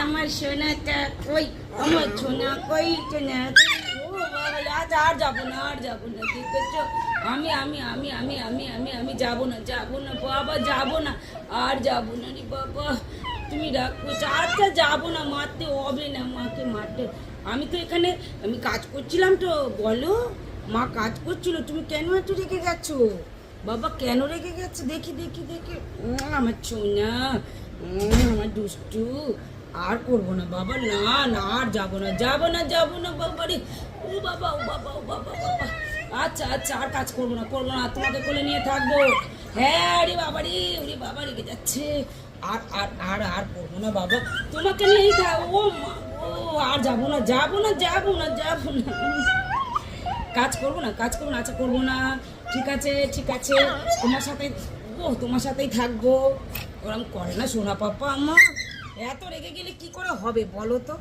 আমার সোনাটা কই, আমার সোনা কই, সোনা ও বাবা, আজ আর যাবো না, আর যাবো না, ঠিক আছে? আমি যাবো না, বাবা, যাবো না, আর যাবো না রে বাবা, তুমি রাগ করছো। আচ্ছা যাবো না, মারতে হবে না, মাকে মারতে। আমি তো এখানে আমি কাজ করছিলাম তো, বলো মা কাজ করছিল, তুমি কেন এত রেগে গেছো বাবা? কেন রেগে গেছে? দেখি দেখি দেখি, আমার সোনা, আমার দুষ্টু। আর করবো না বাবা, না না, আর যাবো না বাবা রে। ও বাবা, ও বাবা, ও বাবা, বাবা। আচ্ছা আচ্ছা, আর কাজ করবো না, তোমাকে কোলে নিয়ে থাকবো। হ্যাঁ রে বাবা রে, ওরে বাবা রেগে যাচ্ছে। আর আর আর আর করবো না বাবা, তোমাকে নিয়েই থাক। ও মা, ও আর যাবো না। কাজ করবো না, আচ্ছা করবো না, ঠিক আছে ঠিক আছে, তোমার সাথেই থাকবো। ওরম করে না সোনা পাপা, আমার এত রেগে গেলে কি করে হবে বলো তো?